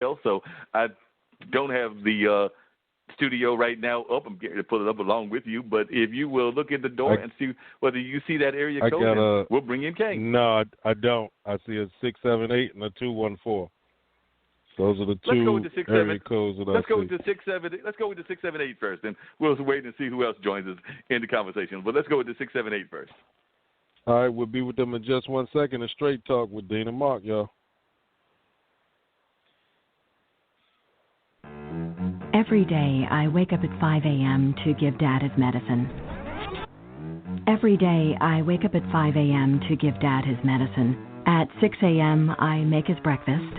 So I don't have the studio right now up. I'm getting to pull it up along with you. But if you will look at the door and see whether you see that area code, and we'll bring in Kane. No, I don't. I see a 678 and a 214. Those are the two area codes that I see. Let's go with the 678. Let's go with the 678 first, and we'll wait and see who else joins us in the conversation. But let's go with the 678 first. All right, we'll be with them in just 1 second. A straight talk with Dean and Mark, y'all. Every day, I wake up at 5 a.m. to give Dad his medicine. Every day, I wake up at 5 a.m. to give Dad his medicine. At 6 a.m., I make his breakfast.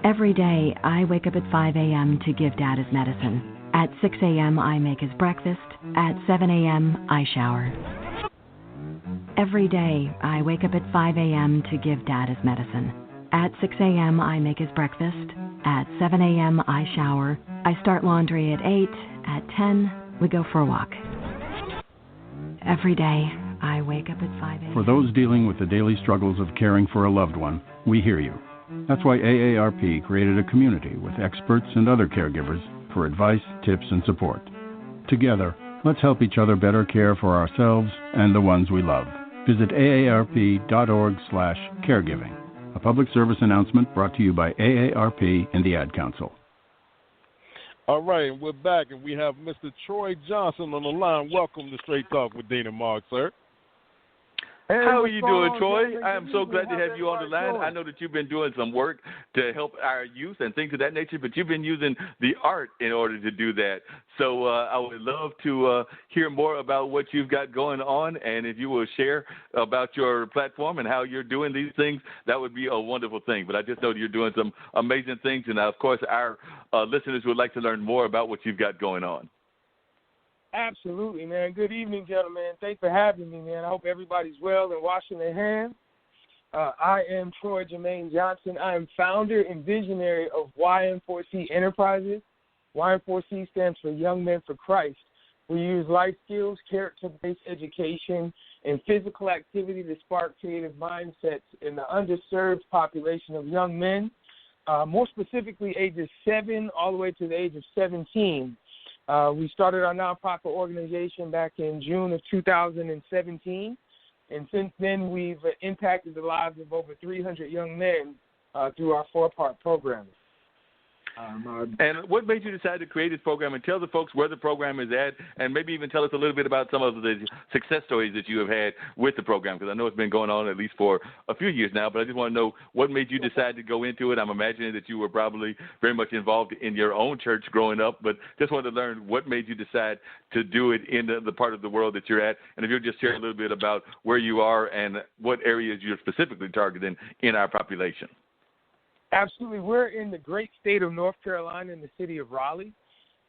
Every day, I wake up at 5 a.m. to give Dad his medicine. At 6 a.m., I make his breakfast. At 7 a.m., I shower. Every day, I wake up at 5 a.m. to give Dad his medicine. At 6 a.m., I make his breakfast. At 7 a.m., I shower. I start laundry at 8. At 10, we go for a walk. Every day, I wake up at 5 a.m. For those dealing with the daily struggles of caring for a loved one, we hear you. That's why AARP created a community with experts and other caregivers for advice, tips, and support. Together, let's help each other better care for ourselves and the ones we love. Visit aarp.org/caregiving. A public service announcement brought to you by AARP and the Ad Council. All right, and we're back, and we have Mr. Troy Johnson on the line. Welcome to Straight Talk with Dean and Mark, sir. Hey, how are you doing, Troy? I am so glad to have you on the line. I know that you've been doing some work to help our youth and things of that nature, but you've been using the art in order to do that. So I would love to hear more about what you've got going on, and if you will share about your platform and how you're doing these things, that would be a wonderful thing. But I just know that you're doing some amazing things, and of course our listeners would like to learn more about what you've got going on. Absolutely, man. Good evening, gentlemen. Thanks for having me, man. I hope everybody's well and washing their hands. I am Troy Jermaine Johnson. I am founder and visionary of YM4C Enterprises. YM4C stands for Young Men for Christ. We use life skills, character-based education, and physical activity to spark creative mindsets in the underserved population of young men, more specifically ages 7 all the way to the age of 17. We started our nonprofit organization back in June of 2017, and since then we've impacted the lives of over 300 young men through our 4-part program. And what made you decide to create this program? And tell the folks where the program is at, and maybe even tell us a little bit about some of the success stories that you have had with the program, because I know it's been going on at least for a few years now, but I just want to know what made you decide to go into it. I'm imagining that you were probably very much involved in your own church growing up, but just wanted to learn what made you decide to do it in the part of the world that you're at, and if you'll just share a little bit about where you are and what areas you're specifically targeting in our population. Absolutely. We're in the great state of North Carolina in the city of Raleigh.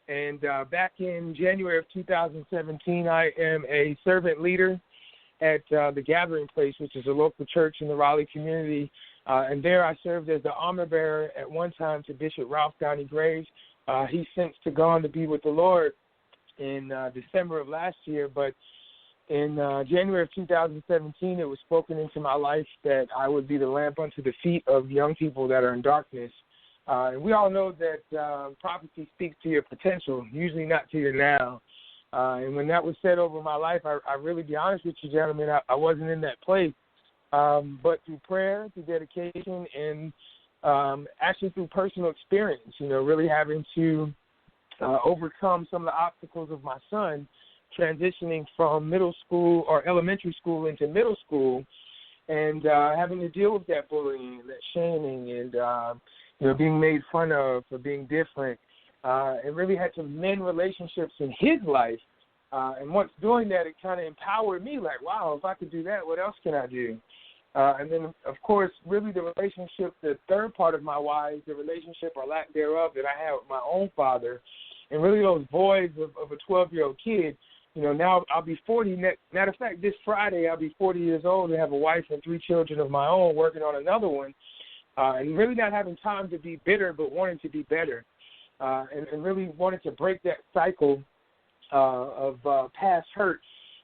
And back in January of 2017, I am a servant leader at the Gathering Place, which is a local church in the Raleigh community. And there I served as the armor bearer at one time to Bishop Ralph Downey Graves. He's since gone to be with the Lord in December of last year. But in January of 2017, it was spoken into my life that I would be the lamp unto the feet of young people that are in darkness. And we all know that prophecy speaks to your potential, usually not to your now. And when that was said over my life, I really, be honest with you, gentlemen, I wasn't in that place. But through prayer, through dedication, and actually through personal experience, really having to overcome some of the obstacles of my son, transitioning from middle school or elementary school into middle school, and having to deal with that bullying, that shaming, and being made fun of for being different, and really had to mend relationships in his life. And once doing that, it kind of empowered me, like, wow, if I could do that, what else can I do? And then, of course, really the relationship, the third part of my why is the relationship or lack thereof that I had with my own father, and really those voids of a 12-year-old kid. Now I'll be 40. Matter of fact, this Friday I'll be 40 years old and have a wife and 3 children of my own, working on another one, and really not having time to be bitter, but wanting to be better, and really wanting to break that cycle of past hurt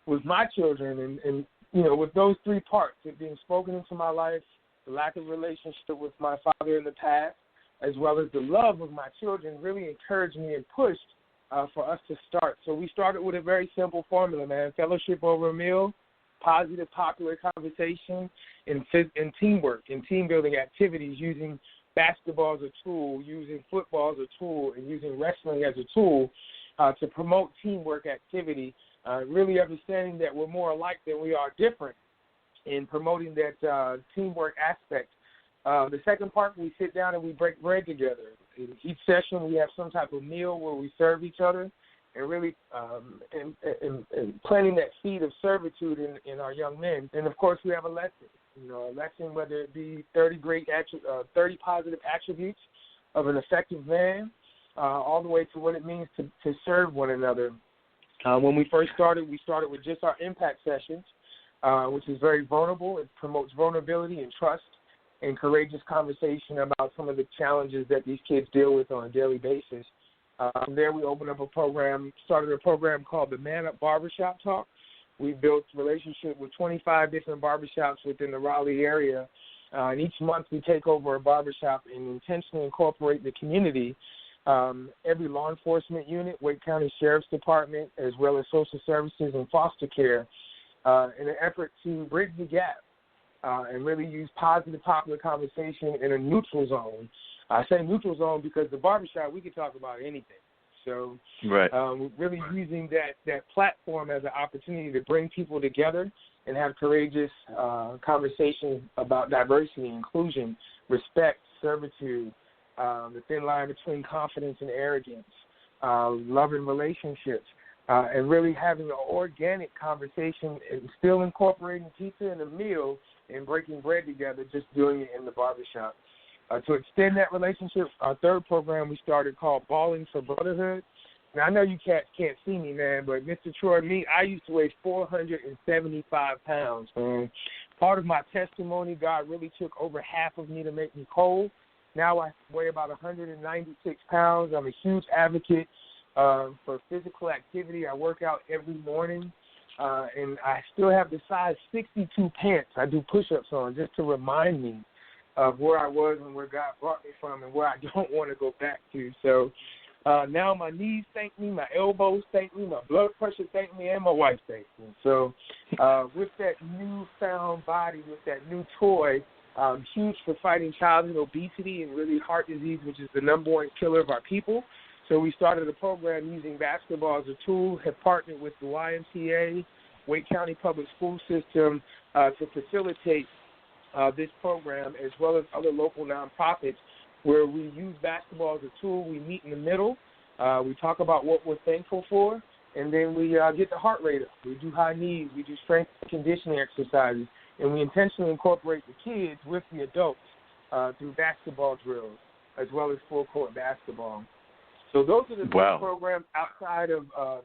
with my children. And with those 3 parts, it being spoken into my life, the lack of relationship with my father in the past, as well as the love of my children really encouraged me and pushed for us to start. So we started with a very simple formula, man: fellowship over a meal, positive, popular conversation, and teamwork and team-building activities, using basketball as a tool, using football as a tool, and using wrestling as a tool to promote teamwork activity, really understanding that we're more alike than we are different, in promoting that teamwork aspect. The second part, we sit down and we break bread together. In each session, we have some type of meal where we serve each other, and really and planting that seed of servitude in our young men. And, of course, we have a lesson. A lesson, whether it be 30 positive attributes of an effective man, all the way to what it means to serve one another. When we first started, we started with just our impact sessions, which is very vulnerable. It promotes vulnerability and trust and courageous conversation about some of the challenges that these kids deal with on a daily basis. From there, we started a program called the Man Up Barbershop Talk. We built a relationship with 25 different barbershops within the Raleigh area. And each month we take over a barbershop and intentionally incorporate the community. Every law enforcement unit, Wake County Sheriff's Department, as well as social services and foster care, in an effort to bridge the gap and really use positive, popular conversation in a neutral zone. I say neutral zone because the barbershop, we can talk about anything. So right. Really using that platform as an opportunity to bring people together and have courageous conversations about diversity, inclusion, respect, servitude, the thin line between confidence and arrogance, love and relationships, and really having an organic conversation and still incorporating pizza in a meal and breaking bread together, just doing it in the barbershop. To extend that relationship, our third program we started called Balling for Brotherhood. Now, I know you can't see me, man, but Mr. Troy, I used to weigh 475 pounds, man. Part of my testimony, God really took over half of me to make me whole. Now I weigh about 196 pounds. I'm a huge advocate for physical activity. I work out every morning, and I still have the size 62 pants I do push-ups on, just to remind me of where I was and where God brought me from and where I don't want to go back to. So now my knees thank me, my elbows thank me, my blood pressure thank me, and my wife thanks me. So with that newfound body, with that new toy, I'm huge for fighting childhood obesity and really heart disease, which is the number one killer of our people. So we started a program using basketball as a tool, have partnered with the YMCA, Wake County Public School System, to facilitate this program, as well as other local nonprofits, where we use basketball as a tool. We meet in the middle. We talk about what we're thankful for, and then we get the heart rate up. We do high knees. We do strength and conditioning exercises, and we intentionally incorporate the kids with the adults through basketball drills, as well as full-court basketball. So those are the big programs outside of a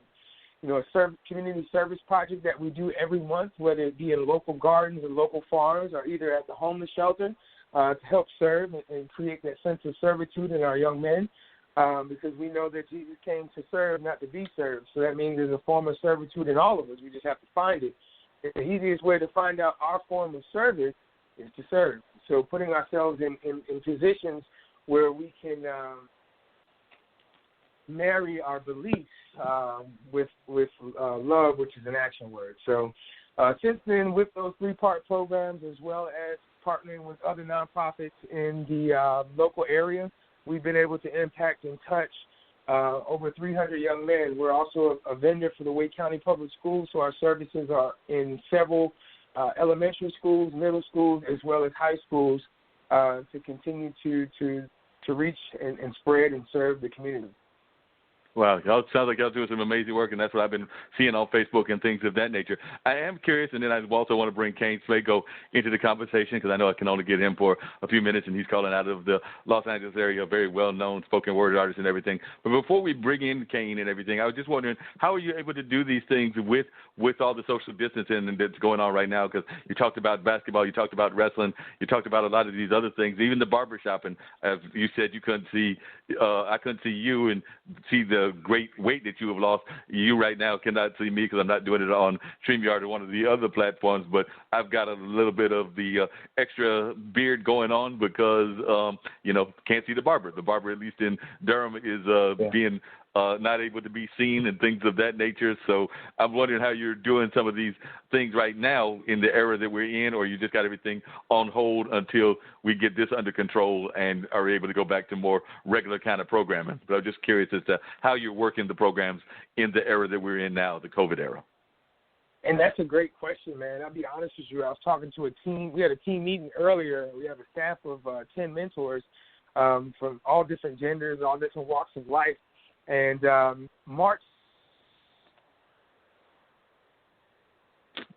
community service project that we do every month, whether it be in local gardens or local farms or either at the homeless shelter, to help serve and create that sense of servitude in our young men, because we know that Jesus came to serve, not to be served. So that means there's a form of servitude in all of us. We just have to find it. And the easiest way to find out our form of service is to serve. So putting ourselves in positions where we can marry our beliefs with love, which is an action word. So since then, with those three-part programs, as well as partnering with other nonprofits in the local area, we've been able to impact and touch over 300 young men. We're also a vendor for the Wake County Public Schools, so our services are in several elementary schools, middle schools, as well as high schools, to continue to reach and spread and serve the community. Wow, y'all sounds like y'all doing some amazing work, and that's what I've been seeing on Facebook and things of that nature. I am curious, and then I also want to bring Kane Smego into the conversation, because I know I can only get him for a few minutes, and he's calling out of the Los Angeles area, a very well-known spoken word artist and everything. But before we bring in Kane and everything, I was just wondering, how are you able to do these things with all the social distancing that's going on right now? Because you talked about basketball, you talked about wrestling, you talked about a lot of these other things, even the barbershop, and as you said, you couldn't see, I couldn't see you and see the the great weight that you have lost. You right now cannot see me because I'm not doing it on StreamYard or one of the other platforms, but I've got a little bit of the extra beard going on because, can't see the barber. The barber, at least in Durham, is being not able to be seen and things of that nature. So I'm wondering how you're doing some of these things right now in the era that we're in, or you just got everything on hold until we get this under control and are able to go back to more regular kind of programming. But I'm just curious as to how you're working the programs in the era that we're in now, the COVID era. And that's a great question, man. I'll be honest with you. I was talking to a team. We had a team meeting earlier. We have a staff of 10 mentors from all different genders, all different walks of life. And March.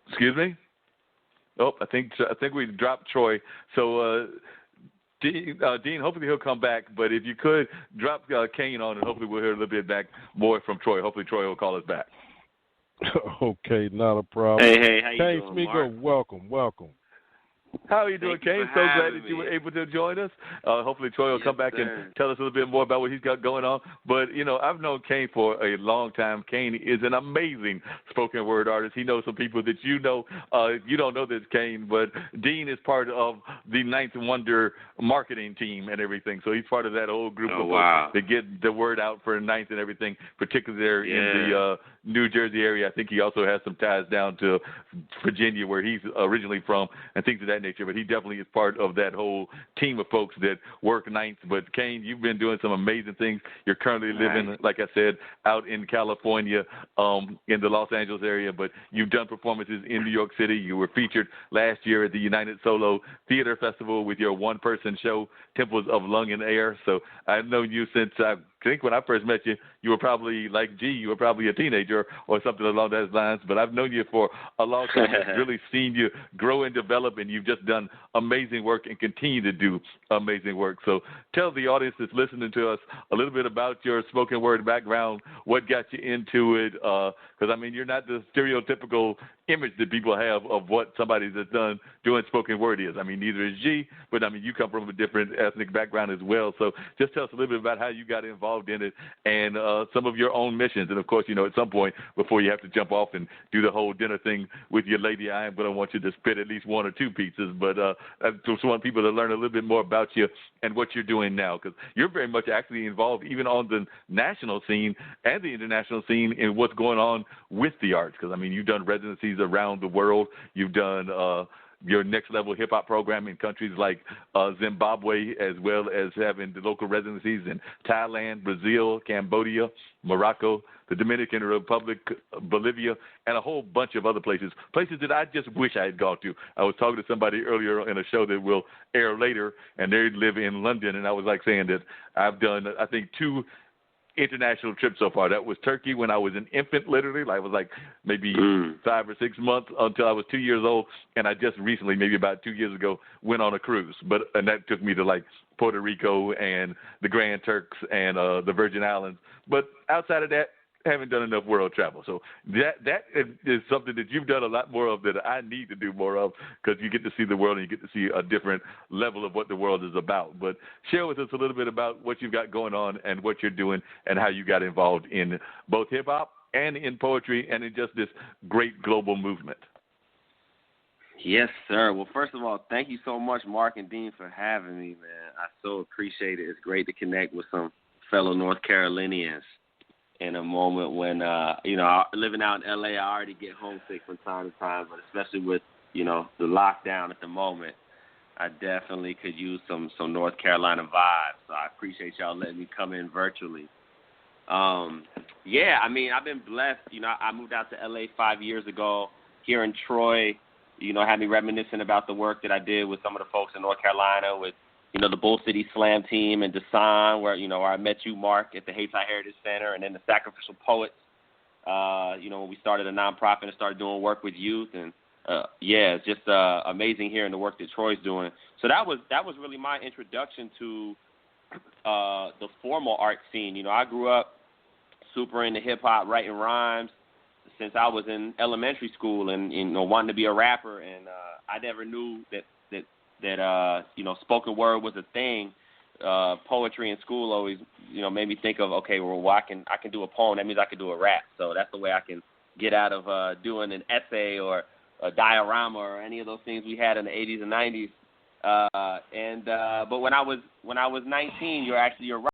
Excuse me? Oh, I think we dropped Troy. So, Dean, hopefully he'll come back. But if you could drop Kane on, and hopefully we'll hear a little bit back more from Troy. Hopefully Troy will call us back. Okay, not a problem. Hey, how you Kane doing, Smego, welcome. How are you doing, Kane? So glad that you were able to join us. Hopefully Troy will come back and tell us a little bit more about what he's got going on. But, I've known Kane for a long time. Kane is an amazing spoken word artist. He knows some people that you know. You don't know this, Kane, but Dean is part of the Ninth Wonder marketing team and everything. So he's part of that whole group of folks that get the word out for Ninth and everything, particularly there in the New Jersey area. I think he also has some ties down to Virginia, where he's originally from, and things of that nature. But he definitely is part of that whole team of folks that work Ninth. But Kane, you've been doing some amazing things. You're currently living, like I said, out in California, in the Los Angeles area. But you've done performances in New York City. You were featured last year at the United Solo Theater Festival with your one-person show, Temples of Lung and Air. So I've known you since I think when I first met you, you were probably like G, you were probably a teenager or something along those lines. But I've known you for a long time. I've really seen you grow and develop, and you've just done amazing work and continue to do amazing work. So tell the audience that's listening to us a little bit about your spoken word background, what got you into it, because, you're not the stereotypical image that people have of what somebody that's done doing spoken word is. Neither is G, but, you come from a different ethnic background as well. So just tell us a little bit about how you got involved in it and some of your own missions. And, of course, at some point before you have to jump off and do the whole dinner thing with your lady, I am going to want you to spit at least one or two pizzas. But I just want people to learn a little bit more about you and what you're doing now, because you're very much actually involved even on the national scene and the international scene in what's going on with the arts. Because, you've done residencies around the world. You've done your next level hip hop program in countries like Zimbabwe, as well as having the local residencies in Thailand, Brazil, Cambodia, Morocco, the Dominican Republic, Bolivia, and a whole bunch of other places that I just wish I had gone to. I was talking to somebody earlier in a show that will air later, and they live in London, and I was saying that I've done, I think, 2 international trip so far. That was Turkey when I was an infant, literally. I was maybe 5 or 6 months until I was 2 years old. And I just recently, maybe about 2 years ago, went on a cruise. And that took me to Puerto Rico and the Grand Turks and the Virgin Islands. But outside of that, haven't done enough world travel. So that is something that you've done a lot more of that I need to do more of, because you get to see the world and you get to see a different level of what the world is about. But share with us a little bit about what you've got going on and what you're doing and how you got involved in both hip-hop and in poetry and in just this great global movement. Yes, sir. Well, first of all, thank you so much, Mark and Dean, for having me, man. I so appreciate it. It's great to connect with some fellow North Carolinians in a moment when, living out in L.A., I already get homesick from time to time, but especially with, the lockdown at the moment, I definitely could use some North Carolina vibes. So I appreciate y'all letting me come in virtually. I've been blessed. I moved out to L.A. 5 years ago. Here in Troy, had me reminiscing about the work that I did with some of the folks in North Carolina with, the Bull City Slam team and Desan, where I met you, Mark, at the Hayti Heritage Center, and then the Sacrificial Poets, when we started a nonprofit and started doing work with youth. And, it's just amazing hearing the work that Troy's doing. So that was really my introduction to the formal art scene. I grew up super into hip-hop, writing rhymes since I was in elementary school and wanting to be a rapper. And I never knew that spoken word was a thing poetry in school always, made me think of, okay, well, I can do a poem. That means I can do a rap. So that's the way I can get out of doing an essay or a diorama or any of those things we had in the 80s and 90s. But when I was 19, you're right.